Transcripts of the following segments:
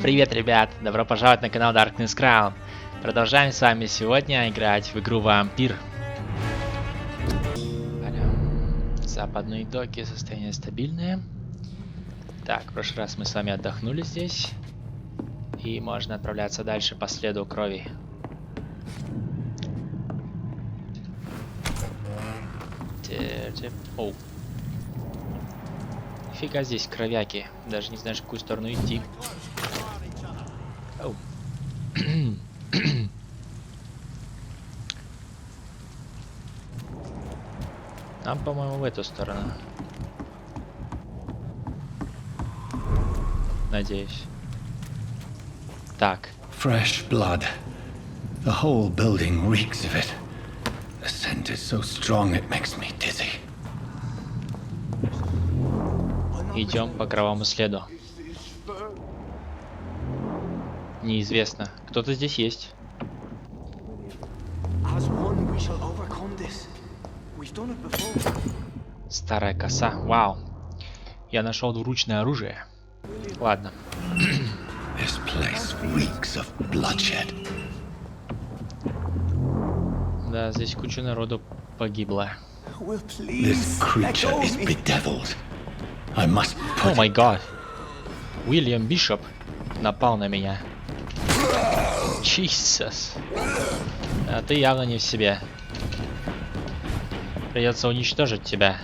Привет, ребят! Добро пожаловать на канал Darkness Crown. Продолжаем с вами сегодня играть в игру Vampyr. Западные доки, состояние стабильное. Так, в прошлый раз мы с вами отдохнули здесь. И можно отправляться дальше по следу крови. Оу. Нифига здесь кровяки. Даже не знаешь, в какую сторону идти. Оу. Нам, по-моему, в эту сторону. Надеюсь. Так. Fresh blood. The whole building reeks of it. The scent is so strong it makes me dizzy. Идем по кровавому следу. Неизвестно. Кто-то здесь есть. Старая коса. Вау. Я нашел двуручное оружие. Ладно. This place reeks of bloodshed. Да, здесь куча народу погибла. This creature is bedeviled. I must О put май гад. Уильям Бишоп напал на меня. Чисус. А ты явно не в себе. Придется уничтожить тебя.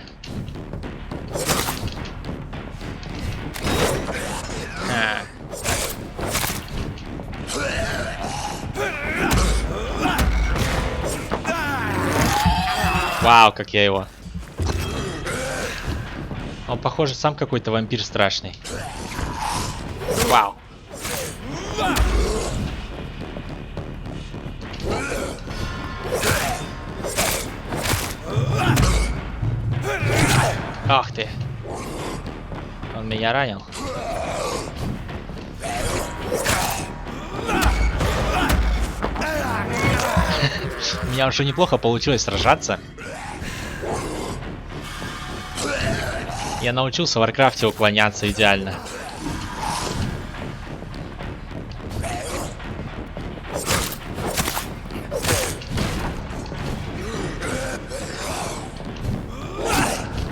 Вау, как я его. Он, похоже, сам какой-то вампир страшный. Вау. Ах ты. Он меня ранил. У меня уже неплохо получилось сражаться. Я научился в Варкрафте уклоняться идеально.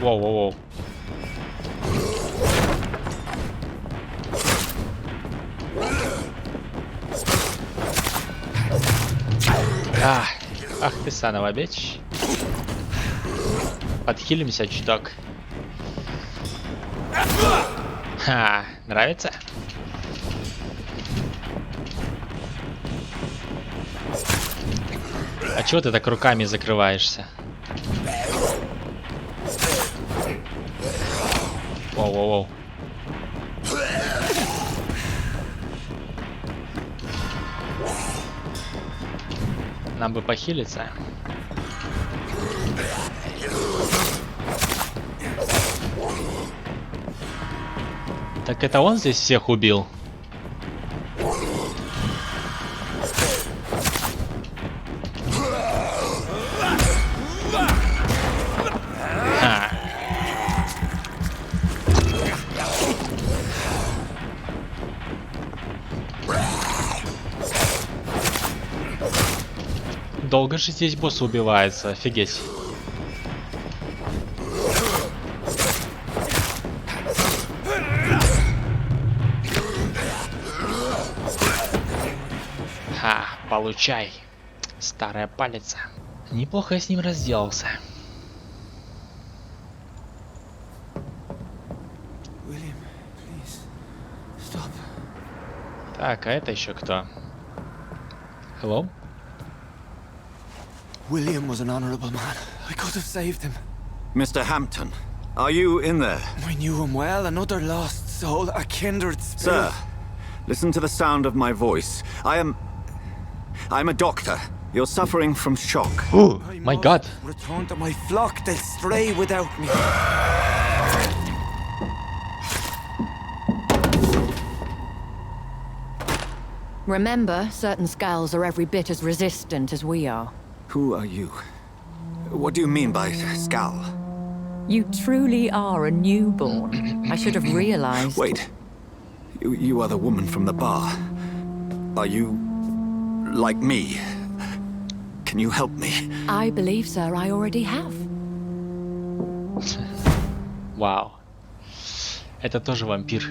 Воу-воу-воу. Ах ты, санова бич. Подхилимся чуток. Ха, нравится? А чего ты так руками закрываешься? Воу-воу-воу. Нам бы похилиться. Так это он здесь всех убил? Ха. Долго же здесь босс убивается, офигеть. Получай, старая палица. Неплохо я с ним разделался. Так, а это еще кто? Hello? William was an honorable man. I could have saved him. Mr. Hampton, are you in there? I knew him well, another lost soul, a kindred spirit. Sir, listen to the sound of my voice. I'm a doctor. You're suffering from shock. Oh my god. Return to my flock, they'll stray without me. Remember, certain skulls are every bit as resistant as we are. Who are you? What do you mean by skull? You truly are a newborn. I should have realized. Wait. You are the woman from the bar. Are you... like me? Can you help me? I believe, sir, I already have. Вау. Это тоже вампир.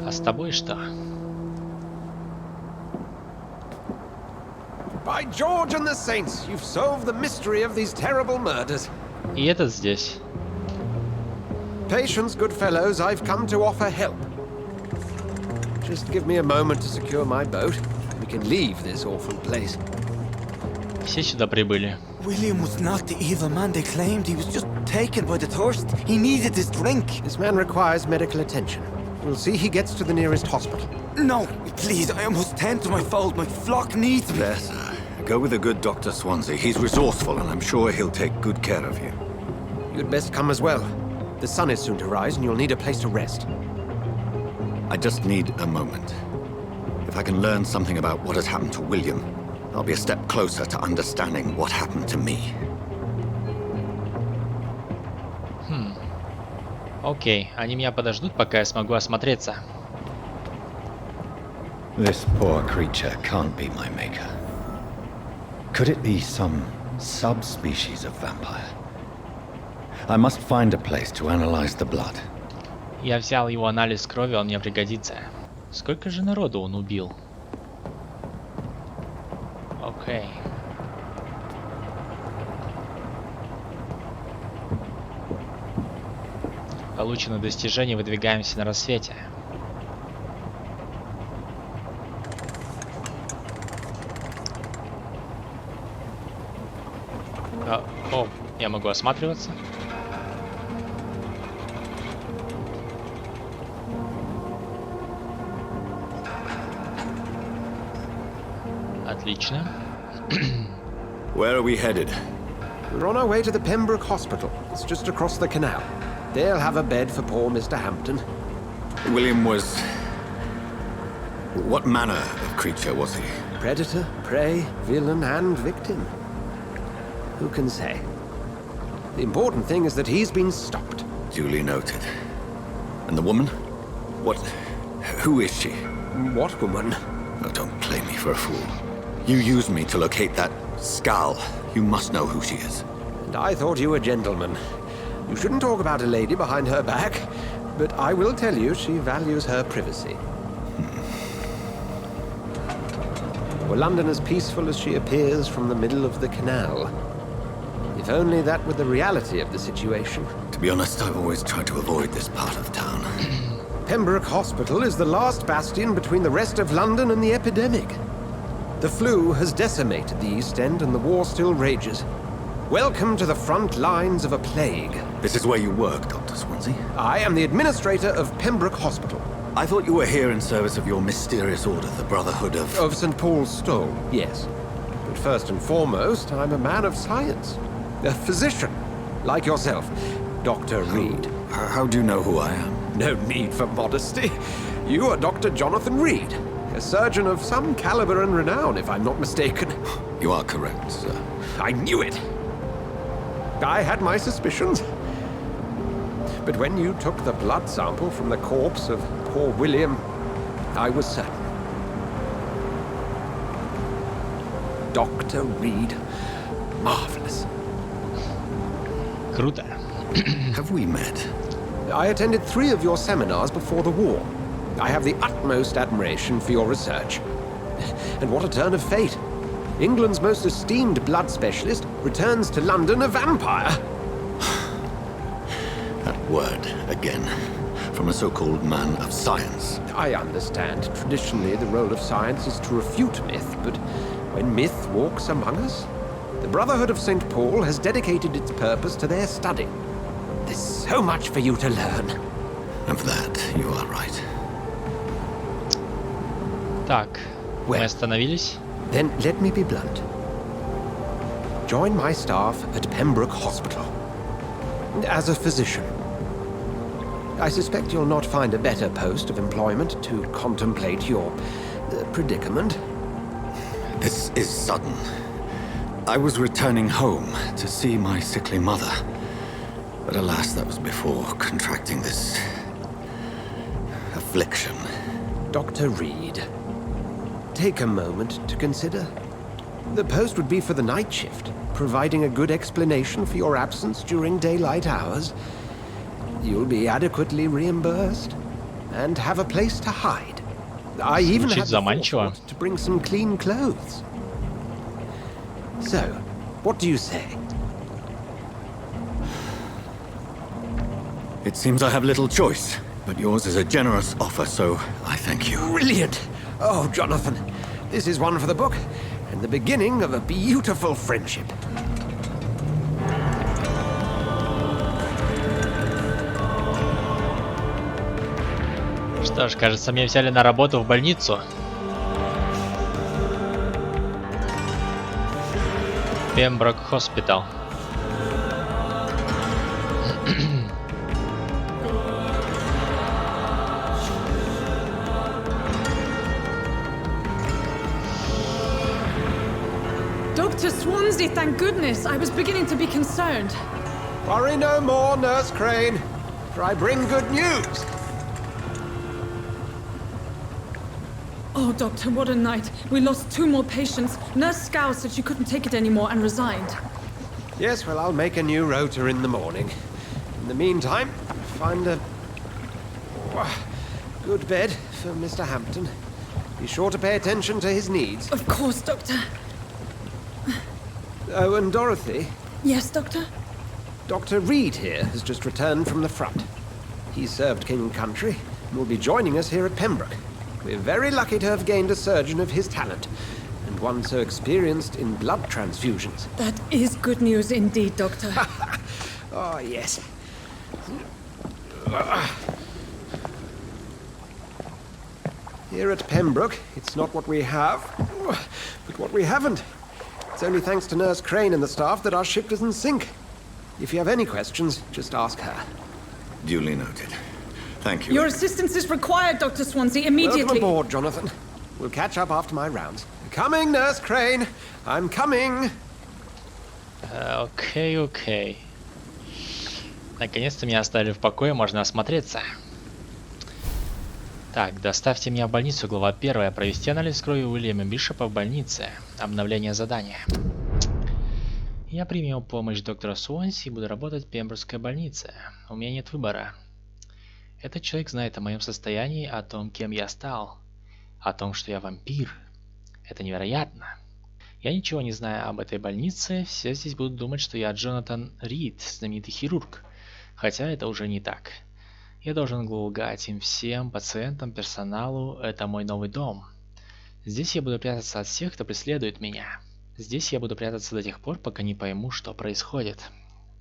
А с тобой что? By George and the Saints, you've solved the mystery of these terrible murders. И этот здесь. Patience, good fellows, I've come to offer help. Just give me a moment to secure my boat. We can leave this awful place. Все сюда прибыли. William was not the evil man they claimed. He was just taken by the thirst. He needed this drink. This man requires medical attention. We'll see he gets to the nearest hospital. No, please, I must tend to my fold. My flock needs me. There, sir. Go with the good Dr. Swansea. He's resourceful, and I'm sure he'll take good care of you. You'd best come as well. The sun is soon to rise, and you'll need a place to rest. I just need a moment. If I can learn something about what has happened to William, I'll be a step closer to understanding what happened to me. Окей, они меня подождут, пока я смогу осмотреться. This poor creature can't be my maker. Could it be some subspecies of vampire? I must find a place to analyze the blood. Я взял его анализ крови, он мне пригодится. Сколько же народу он убил? Окей. Получено достижение, выдвигаемся на рассвете. О, я могу осматриваться. Отлично. Where are we headed? We're on our way to the Pembroke Hospital. It's just across the canal. They'll have a bed for poor Mr. Hampton. William was... What manner of creature was he? Predator, prey, villain, and victim. Who can say? The important thing is that he's been stopped. Duly noted. And the woman? What... who is she? What woman? Oh, don't play me for a fool. You used me to locate that skull. You must know who she is. And I thought you a gentleman. You shouldn't talk about a lady behind her back, but I will tell you she values her privacy. Were London as peaceful as she appears from the middle of the canal? If only that were the reality of the situation. To be honest, I've always tried to avoid this part of town. Pembroke Hospital is the last bastion between the rest of London and the epidemic. The flu has decimated the East End and the war still rages. Welcome to the front lines of a plague. This is where you work, Dr. Swansea? I am the administrator of Pembroke Hospital. I thought you were here in service of your mysterious order, the Brotherhood of... Of St. Paul's Stole, yes. But first and foremost, I'm a man of science. A physician, like yourself, Dr. Reid. How do you know who I am? No need for modesty. You are Dr. Jonathan Reid, a surgeon of some caliber and renown, if I'm not mistaken. You are correct, sir. I knew it. I had my suspicions. But when you took the blood sample from the corpse of poor William, I was certain. Dr. Reid. Marvelous. Круто. Have we met? I attended 3 of your seminars before the war. I have the utmost admiration for your research. And what a turn of fate. England's most esteemed blood specialist returns to London a vampire. That word, again. From a so-called man of science. I understand. Traditionally, the role of science is to refute myth, but when myth walks among us, the Brotherhood of St. Paul has dedicated its purpose to their study. There's so much for you to learn. Of that, you are right. Так, мы Well. остановились. Then let me be blunt. Join my staff at Pembroke Hospital. As a physician. I suspect you'll not find a better post of employment to contemplate your predicament. This is sudden. I was returning home to see my sickly mother. But alas, that was before contracting this affliction. Dr. Reid, take a moment to consider. The post would be for the night shift, providing a good explanation for your absence during daylight hours. You'll be adequately reimbursed and have a place to hide. I even had the заманчиво. forethought to bring some clean clothes. So, what do you say? It seems I have little choice, but yours is a generous offer, so I thank you. Brilliant! Oh, Jonathan, this is one for the book, and the beginning of a beautiful friendship. Что ж, кажется, меня взяли на работу в больницу. Пемброк Хоспитал. Dr. Swansea, thank goodness. I was beginning to be concerned. Worry no more, Nurse Crane, for I bring good news. Oh, Doctor, what a night. We lost 2 more patients. Nurse Scow said she couldn't take it anymore and resigned. Yes, well, I'll make a new rota in the morning. In the meantime, find a good bed for Mr. Hampton. Be sure to pay attention to his needs. Of course, Doctor. Oh, and Dorothy, Yes, Doctor? Dr. Reid here has just returned from the front. He served King and Country and will be joining us here at Pembroke. We're very lucky to have gained a surgeon of his talent, and one so experienced in blood transfusions. That is good news indeed, Doctor. Oh, yes. Here at Pembroke, it's not what we have, but what we haven't. It's only thanks to Nurse Crane and the staff that our ship doesn't sink. If you have any questions, just ask her. Duly noted. Thank you. Your assistance is required, Dr. Swansea, immediately. Welcome aboard, Jonathan. We'll catch up after my rounds. Coming, Nurse Crane. I'm coming. Окей. Наконец-то меня оставили в покое, можно осмотреться. Так, доставьте меня в больницу, глава 1. Провести анализ крови Уильяма Бишопа в больнице. Обновление задания. Я приму помощь доктора Суонси и буду работать в Пемброкской больнице. У меня нет выбора. Этот человек знает о моем состоянии, о том, кем я стал. О том, что я вампир. Это невероятно. Я ничего не знаю об этой больнице. Все здесь будут думать, что я Джонатан Рид, знаменитый хирург. Хотя это уже не так. Я должен лгать им всем, пациентам, персоналу. Это мой новый дом. Здесь я буду прятаться от всех, кто преследует меня. Здесь я буду прятаться до тех пор, пока не пойму, что происходит.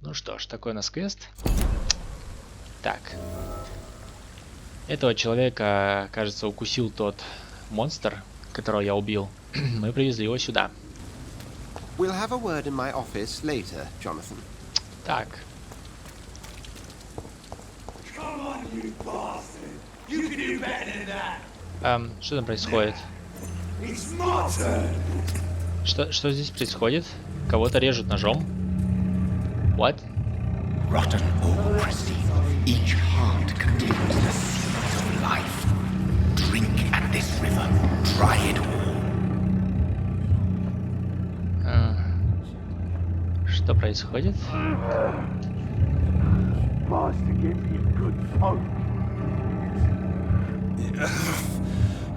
Ну что ж, такой у нас квест. Так. Этого человека, кажется, укусил тот монстр, которого я убил. Мы привезли его сюда. We'll have a word in my office later, Jonathan. Так. Что там происходит? Что здесь происходит? Кого-то режут ножом? What? Rotten or pristine, each heart contains the seeds of life. Drink at this river, try it all. Что происходит?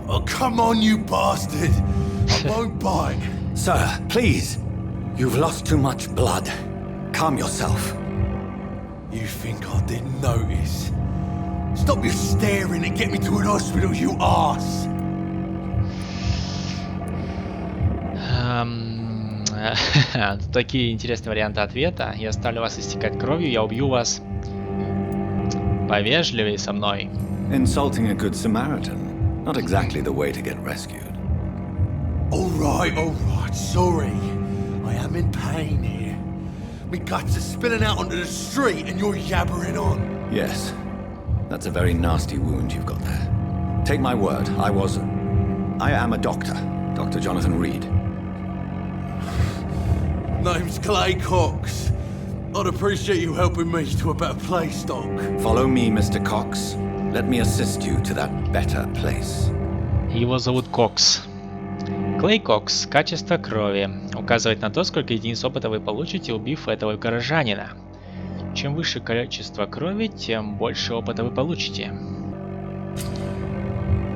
Oh, come on, you bastard! I won't bite. Sir, please. You've lost too much blood. Calm yourself. You think I didn't notice? Stop your staring and get me to an hospital, you arse! Такие интересные варианты ответа. Я оставлю вас истекать кровью, я убью вас. Повежливее со мной. Insulting a good Samaritan. Not exactly the way to get rescued. Alright, sorry. I am in pain here. My guts are spilling out onto the street and you're yabbering on. Yes. That's a very nasty wound you've got there. Take my word, I am a doctor. Dr. Jonathan Reid. Name's Clay Cox. I'd appreciate you helping me to a better place, Doc. Follow me, Mr. Cox. Let me assist you to that better place. Его зовут Кокс. Клей Кокс. Качество крови. Указывает на то, сколько единиц опыта вы получите, убив этого горожанина. Чем выше количество крови, тем больше опыта вы получите.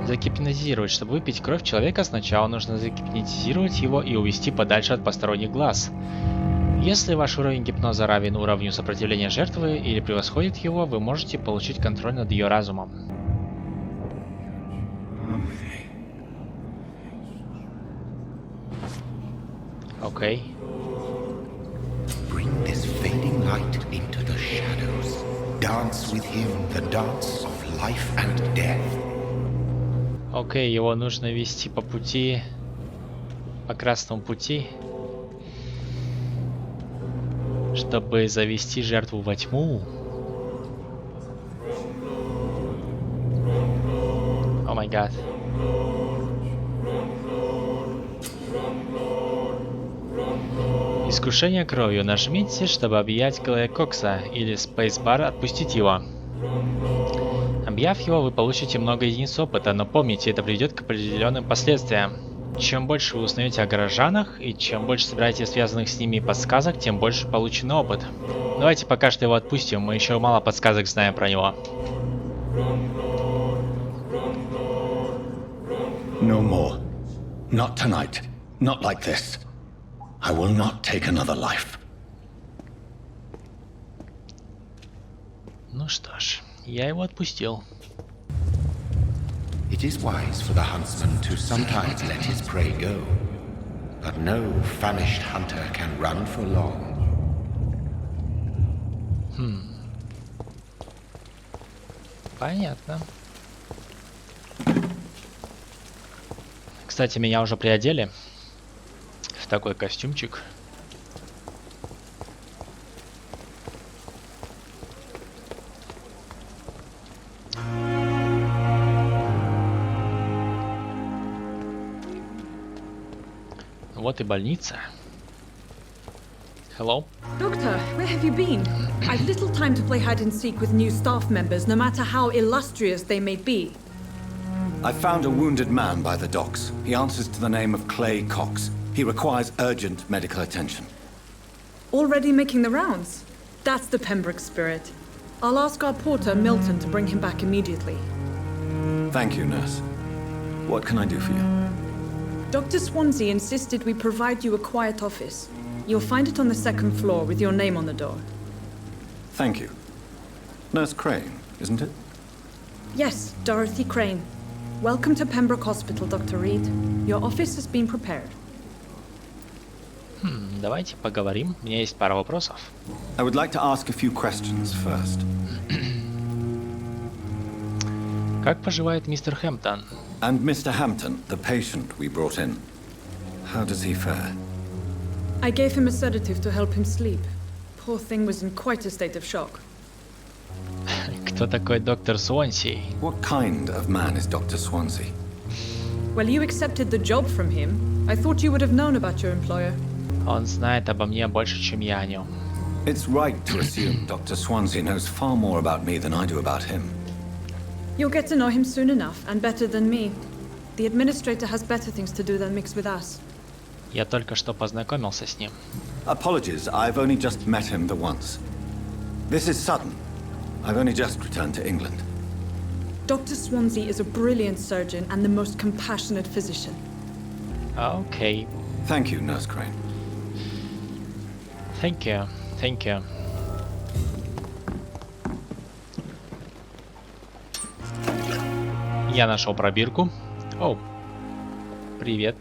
Загипнотизировать. Чтобы выпить кровь человека, сначала нужно загипнотизировать его и увести подальше от посторонних глаз. Если ваш уровень гипноза равен уровню сопротивления жертвы или превосходит его, вы можете получить контроль над ее разумом. Окей. Bring this fading light into the shadows. Dance with him the dance of life and death. Окей, его нужно вести по пути, по красному пути, чтобы завести жертву во тьму. О май гад. Искушение кровью. Нажмите, чтобы объять Клея Кокса, или спейсбар отпустить его. Объяв его, вы получите много единиц опыта, но помните, это приведет к определенным последствиям. Чем больше вы узнаете о горожанах, и чем больше собираете связанных с ними подсказок, тем больше получен опыт. Давайте пока что его отпустим, мы еще мало подсказок знаем про него. No more. Not tonight. Not like this. I will not take another life. Ну что ж, я его отпустил. It is wise for the huntsman to sometimes let his prey go, but no famished hunter can run for long. Понятно. Кстати, меня уже приодели в такой костюмчик. Вот и больница. Hello? Doctor, where have you been? I've little time to play hide and seek with new staff members, no matter how illustrious they may be. I found a wounded man by the docks. He answers to the name of Clay Cox. He requires urgent medical attention. Already making the rounds? That's the Pembroke spirit. I'll ask our porter, Milton, to bring him back immediately. Thank you, nurse. What can I do for you? Dr. Swansea insisted we provide you a quiet office. You'll find it on the second floor with your name on the door. Thank you. Nurse Crane, isn't it? Yes, Dorothy Crane. Welcome to Pembroke Hospital, Dr. Reid. Your office has been prepared. Давайте поговорим. У меня есть пара вопросов. I would like to ask a few questions first. Как поживает мистер Хэмптон? And Mr. Hampton, the patient we brought in. How does he fare? I gave him a sedative to help him sleep. Poor thing was in quite a state of shock. Кто такой доктор Суонси? What kind of man is Dr. Swansea? Well, you accepted the job from him. I thought you would have known about your employer. Он знает обо мне больше, чем я о нем. It's right to assume Dr. Swansea knows far more about me than I do about him. You'll get to know him soon enough, and better than me. The administrator has better things to do than mix with us. Я только что познакомился с ним. Apologies, I've only just met him the once. This is sudden. I've only just returned to England. Dr. Swansea is a brilliant surgeon and the most compassionate physician. Окей. Thank you, Nurse Crane. Thank you. Thank you. Я нашел пробирку. Оу. Привет.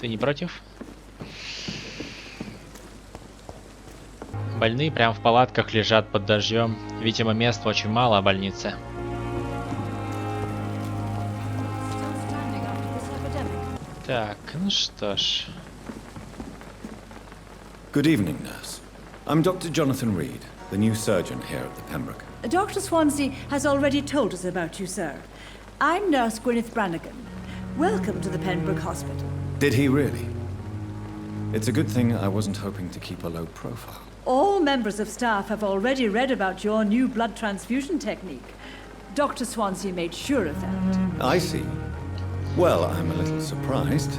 Ты не против? Больные прямо в палатках лежат под дождем. Видимо, мест очень мало в больнице. Так, ну что ж. Good evening, nurse. I'm Dr. Jonathan Reid, the new surgeon here at the Pembroke. Dr. Swansea has already told us about you, sir. I'm Nurse Gwyneth Brannigan. Welcome to the Pembroke Hospital. Did he really? It's a good thing I wasn't hoping to keep a low profile. All members of staff have already read about your new blood transfusion technique. Dr. Swansea made sure of that. I see. Well, I'm a little surprised,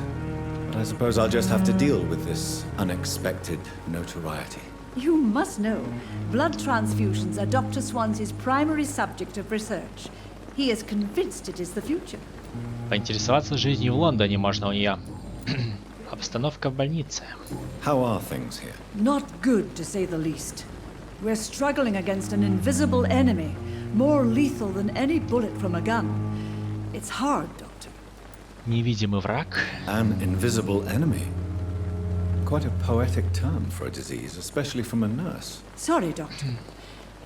but I suppose I'll just have to deal with this unexpected notoriety. You must know, blood transfusions are Dr. Swansea's primary subject of research. He is convinced it is the future. Поинтересоваться жизнью в Лондоне можно у нее. Обстановка в больнице. How are things here? Not good, to say the least. We're struggling against an invisible enemy, more lethal than any bullet from a gun. It's hard, Doctor. Невидимый враг. An invisible enemy. Quite a poetic term for a disease, especially from a nurse. Sorry, Doctor.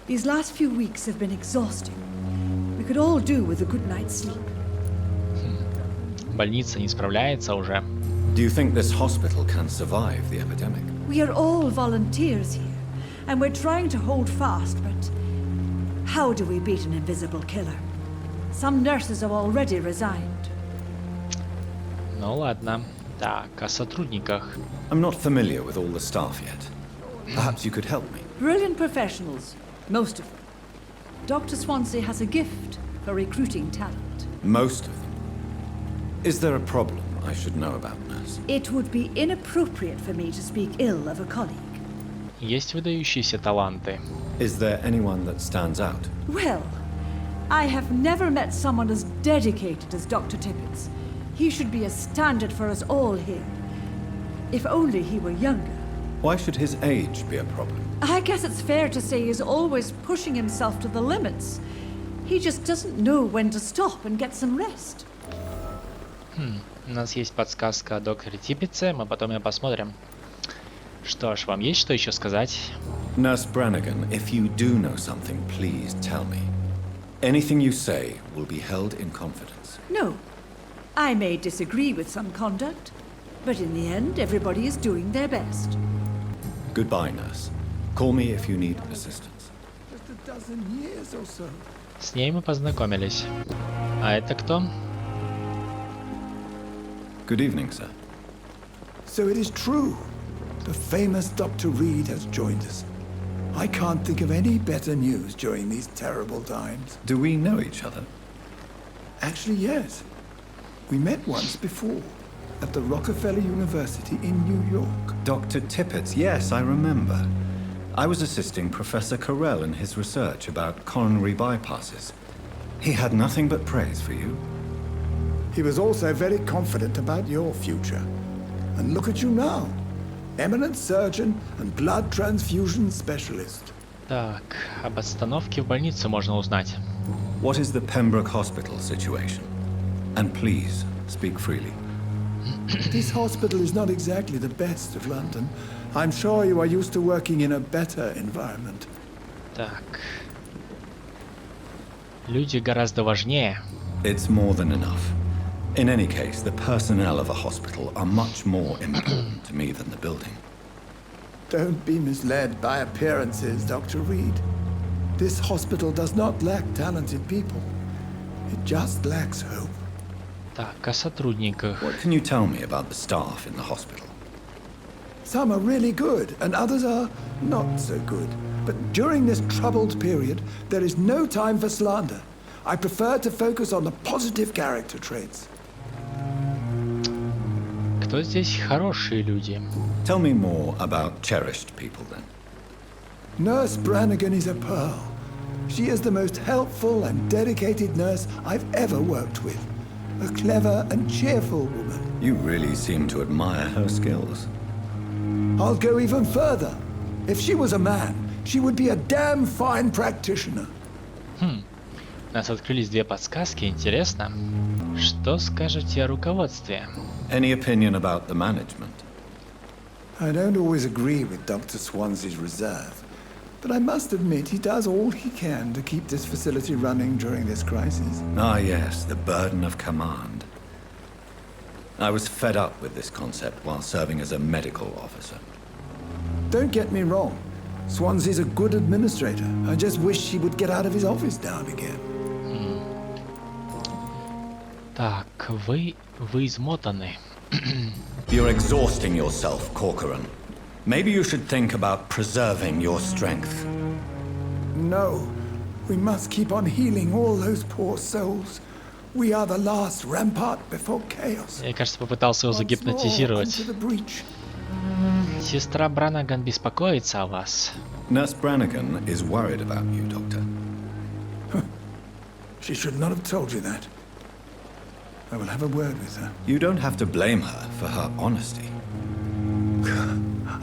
These last few weeks have been exhausting. We could all do with a good night's sleep. Больница не справляется уже. Do you think this hospital can survive the epidemic? We are all volunteers here, and we're trying to hold fast, but how do we beat an invisible killer? Some nurses have already resigned. Ну ладно. Так, о сотрудниках. I'm not familiar with all the staff yet. Perhaps you could help me. Brilliant professionals, most of them. Dr. Swansea has a gift for recruiting talent. Most of them. Is there a problem I should know about, nurse? It would be inappropriate for me to speak ill of a colleague. Есть выдающиеся таланты. Is there anyone that stands out? Well, I have never met someone as dedicated as Dr. Tippett. He should be a standard for us all here. If only he were younger. Why should his age be a problem? I guess it's fair to say he's always pushing himself to the limits. He just doesn't know when to stop and get some rest. У нас есть подсказка о докторе Типпетсе, мы потом ее посмотрим. Что ж, вам есть что еще сказать? Nurse Brannigan, if you do know something, please tell me. Anything you say will be held in confidence. No. I may disagree with some conduct, but in the end, everybody is doing their best. Goodbye, nurse. Call me if you need assistance. Just a dozen years or so. С ней мы познакомились. А это кто? Good evening, sir. So it is true. The famous Dr. Reid has joined us. I can't think of any better news during these terrible times. Do we know each other? Actually, yes. We met once before, at the Rockefeller University in New York. Dr. Tippett, yes, I remember. I was assisting Professor Carell in his research about coronary bypasses. He had nothing but praise for you. He was also very confident about your future. And look at you now. Eminent surgeon and blood transfusion specialist. Так, об обстановке в больнице можно узнать. What is the Pembroke Hospital situation? And please, speak freely. This hospital is not exactly the best of London. I'm sure you are used to working in a better environment. Так. Люди гораздо важнее. It's more than enough. In any case, the personnel of a hospital are much more important to me than the building. Don't be misled by appearances, Dr. Reid. This hospital does not lack talented people. It just lacks hope. Так, о сотрудниках. What can you tell me about the staff in the hospital? Some are really good, and others are not so good. But during this troubled period, there is no time for slander. I prefer to focus on the positive character traits. Кто здесь хорошие люди? Tell me more about cherished people, then. Nurse Brannigan is a pearl. She is the most helpful and dedicated nurse I've ever worked with. A clever and cheerful woman. You really seem to admire her skills. I'll go even further. If she was a man, she would be a damn fine practitioner. У нас открылись две подсказки, интересно. Что скажете о руководстве? Any opinion about the management? I don't always agree with Dr. Swansea's reserve, but I must admit he does all he can to keep this facility running during this crisis. Ah, yes, the burden of command. I was fed up with this concept while serving as a medical officer. Don't get me wrong. Swansea's a good administrator. I just wish he would get out of his office now and again. Так, вы измотаны. You're exhausting yourself, Corcoran. Maybe you should think about preserving your strength. No, we must keep on healing all those poor souls. We are the last rampart before chaos. Я, кажется, попытался его Once more загипнотизировать. onto the breach. Сестра Бранаган беспокоится о вас. Nurse Brannigan is worried about you, Doctor. She should not have told you that. I will have a word with her. You don't have to blame her for her honesty.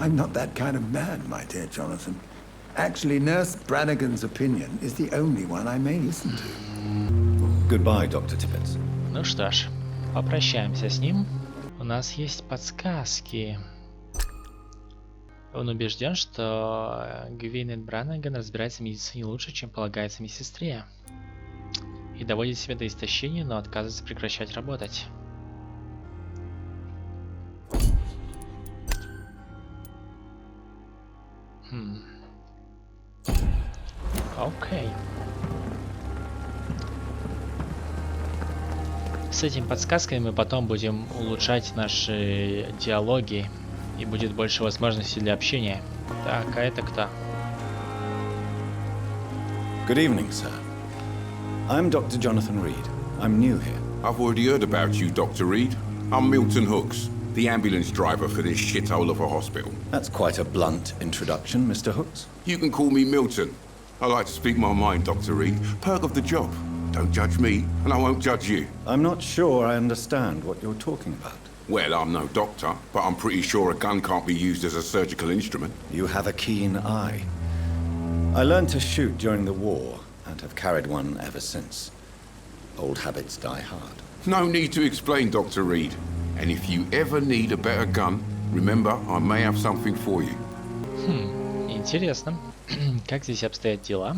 I'm not that kind of man, my dear Jonathan. Actually, Nurse Brannigan's opinion is the only one I may listen to. Goodbye, Dr. Tippett. Ну что ж, попрощаемся с ним. У нас есть подсказки. Он убежден, что Гвинет Бранаган разбирается в медицине лучше, чем полагается медсестре. И доводит себя до истощения, но отказывается прекращать работать. Окей. С этими подсказками мы потом будем улучшать наши диалоги, и будет больше возможностей для общения. Так, а это кто? Good evening, sir. I'm Dr. Jonathan Reid. I'm new here. I've already heard about you, Dr. Reid. I'm Milton Hooks, the ambulance driver for this shithole of a hospital. That's quite a blunt introduction, Mr. Hooks. You can call me Milton. I like to speak my mind, Dr. Reid. Perk of the job. Don't judge me, and I won't judge you. I'm not sure I understand what you're talking about. Well, I'm no doctor, but I'm pretty sure a gun can't be used as a surgical instrument. You have a keen eye. I learned to shoot during the war, and have carried one ever since. Old habits die hard. No need to explain, Dr. Reid. And if you ever need a better gun, remember, I may have something for you. Интересно. Как здесь обстоят дела?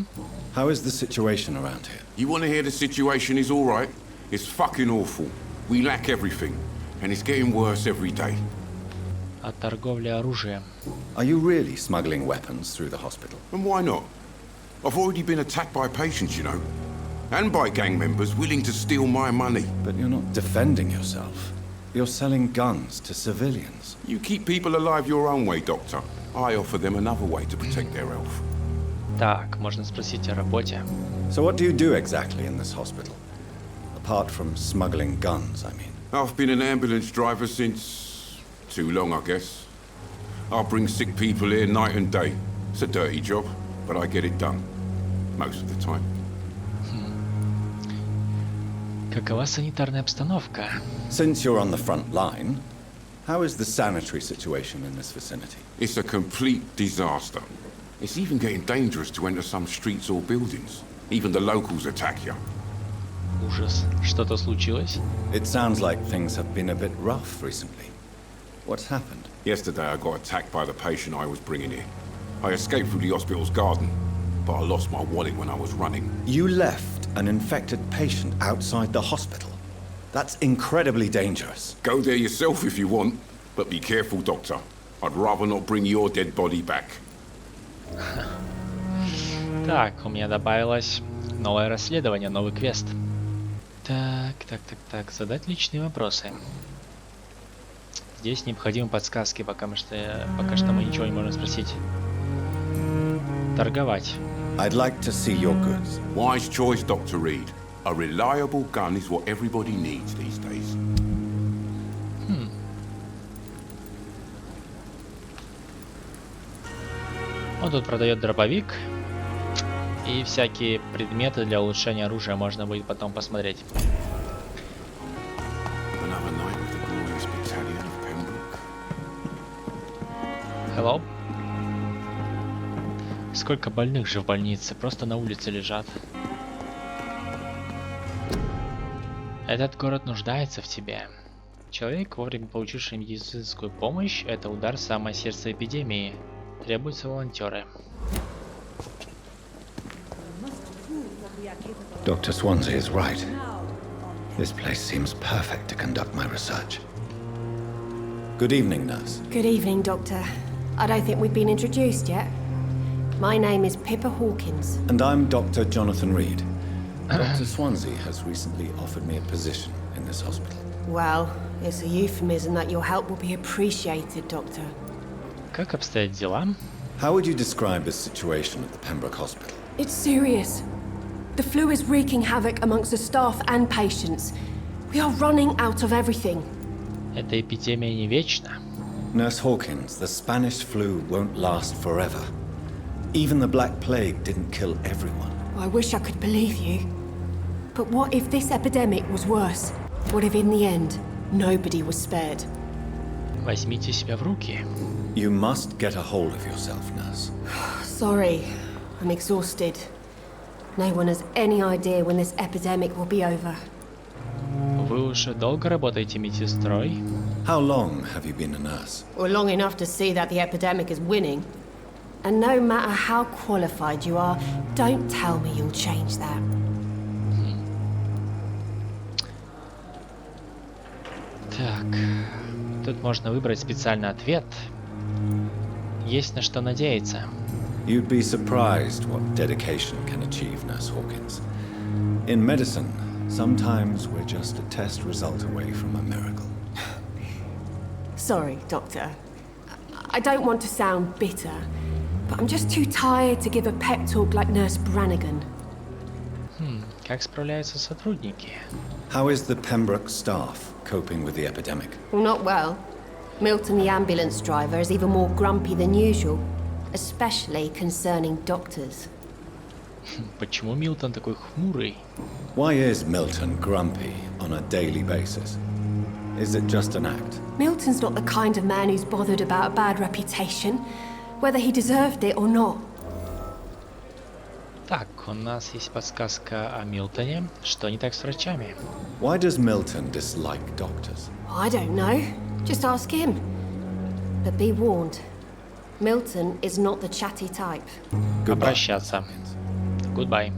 How is the situation around here? You want to hear the situation is all right? It's fucking awful. We lack everything, and it's getting worse every day. О торговле оружием. Are you really smuggling weapons through the hospital? And why not? I've already been attacked by patients, you know. And by gang members willing to steal my money. But you're not defending yourself. You're selling guns to civilians. You keep people alive your own way, Doctor. I offer them another way to protect their health. Так, можно спросить о работе. So what do you do exactly in this hospital? Apart from smuggling guns, I mean. I've been an ambulance driver since... too long, I guess. I bring sick people here night and day. It's a dirty job, but I get it done. Most of the time. Какова санитарная обстановка? Since you're on the front line, how is the sanitary situation in this vicinity? It's a complete disaster. It's even getting dangerous to enter some streets or buildings. Even the locals attack you. Ужас. Что-то случилось? It sounds like things have been a bit rough recently. What's happened? Yesterday I got attacked by the patient I was bringing here. I escaped through the hospital's garden, but I lost my wallet when I was running. You left an infected patient outside the hospital? That's incredibly dangerous. Go there yourself if you want, but be careful, Doctor. I'd rather not bring your dead body back. Так, у меня добавилось новое расследование, новый квест. Так, задать личные вопросы. Здесь необходимы подсказки, пока что мы ничего не можем спросить. Торговать. I'd like to see your goods. Wise choice, Dr. Reid. A reliable gun is what everybody needs these days. Он тут продает дробовик и всякие предметы для улучшения оружия, можно будет потом посмотреть. Another night with the glorious battalion of Pembroke. Hello? Сколько больных же в больнице, просто на улице лежат. Этот город нуждается в тебе. Человек, вовремя получивший медицинскую помощь, это удар в самое сердце эпидемии. Требуются волонтеры. Dr. Swansea is right. This place seems perfect to conduct my research. Good evening, nurse. Good evening, Doctor. I don't think we've been introduced yet. My name is Pippa Hawkins. And I'm Dr. Jonathan Reid. Dr. Swansea has recently offered me a position in this hospital. Well, it's a euphemism that your help will be appreciated, Doctor. Как обстоят дела? How would you describe the situation at the Pembroke Hospital? It's serious. The flu is wreaking havoc amongst the staff and patients. We are running out of everything. Эта эпидемия не вечна. Nurse Hawkins, the Spanish flu won't last forever. Even the Black Plague didn't kill everyone. I wish I could believe you. But what if this epidemic was worse? What if in the end, nobody was spared? Возьмите себя в руки. You must get a hold of yourself, nurse. Sorry, I'm exhausted. No one has any idea when this epidemic will be over. Вы уже долго работаете медсестрой? How long have you been a nurse? Or long enough to see that the epidemic is winning. And no matter how qualified you are, don't tell me you'll change that. Так, тут можно выбрать специальный ответ. Есть на что надеяться. You'd be surprised what dedication can achieve, Nurse Hawkins. In medicine, sometimes we're just a test result away from a miracle. Sorry, Doctor. I don't want to sound bitter, but I'm just too tired to give a pep talk like Nurse Brannigan. Как справляются сотрудники? How is the Pembroke staff coping with the epidemic? Well, not well. Milton, the ambulance driver, is even more grumpy than usual, especially concerning doctors. Почему Милтон такой хмурый? Why is Milton grumpy on a daily basis? Is it just an act? Milton's not the kind of man who's bothered about a bad reputation, whether he deserved it or not. Так, у нас есть подсказка о Милтоне. Что не так с врачами? Why does Milton dislike doctors? I don't know. Just ask him. But be warned. Milton is not the chatty type. Обращаться. Goodbye.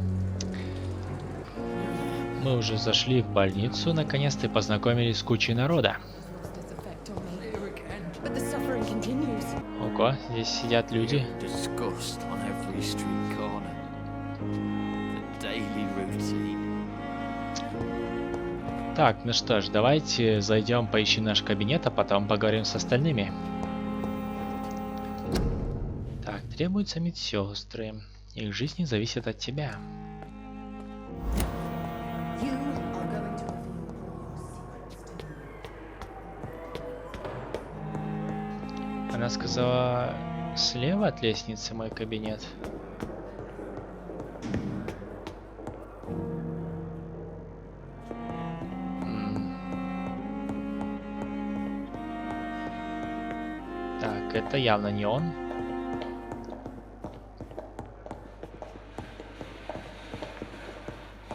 Мы уже зашли в больницу, наконец-то познакомились с кучей народа. Ого, здесь сидят люди. Так, ну что ж, давайте зайдем, поищем наш кабинет, а потом поговорим с остальными. Так, требуются медсестры. Их жизнь зависит от тебя. Она сказала, слева от лестницы мой кабинет. Так, это явно не он.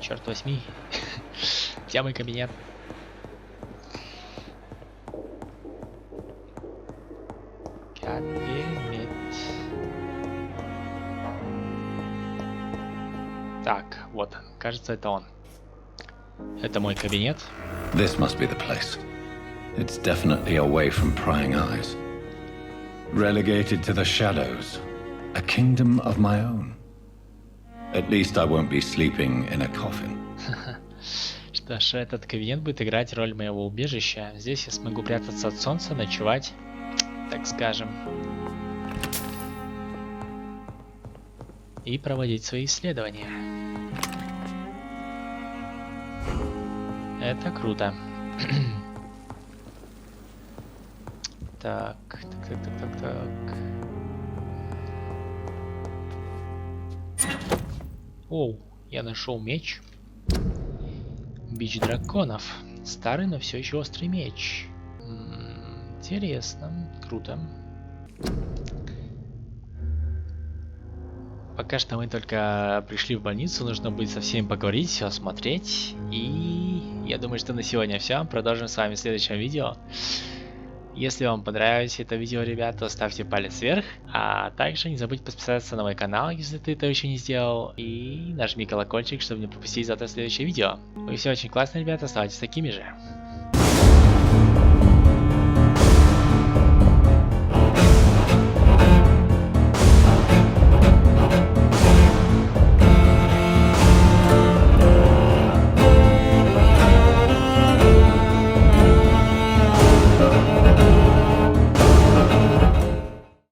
Черт возьми. Где мой кабинет? Кабинет. Так, вот, кажется, это он. Это мой кабинет. This must be the place. It's definitely away from prying eyes. Relegated to the shadows. A kingdom of my own. At least I won't be sleeping in a coffin. Что ж, этот кабинет будет играть роль моего убежища. Здесь я смогу прятаться от солнца, ночевать, так скажем. И проводить свои исследования. Это круто. Так. Оу, я нашел меч. Бич драконов. Старый, но все еще острый меч. Интересно, круто. Пока что мы только пришли в больницу, нужно будет со всеми поговорить, все осмотреть. И я думаю, что на сегодня все. Продолжим с вами в следующем видео. Если вам понравилось это видео, ребята, ставьте палец вверх. А также не забудьте подписаться на мой канал, если ты это еще не сделал. И нажми колокольчик, чтобы не пропустить завтра следующее видео. Вы все очень классные, ребята, оставайтесь такими же.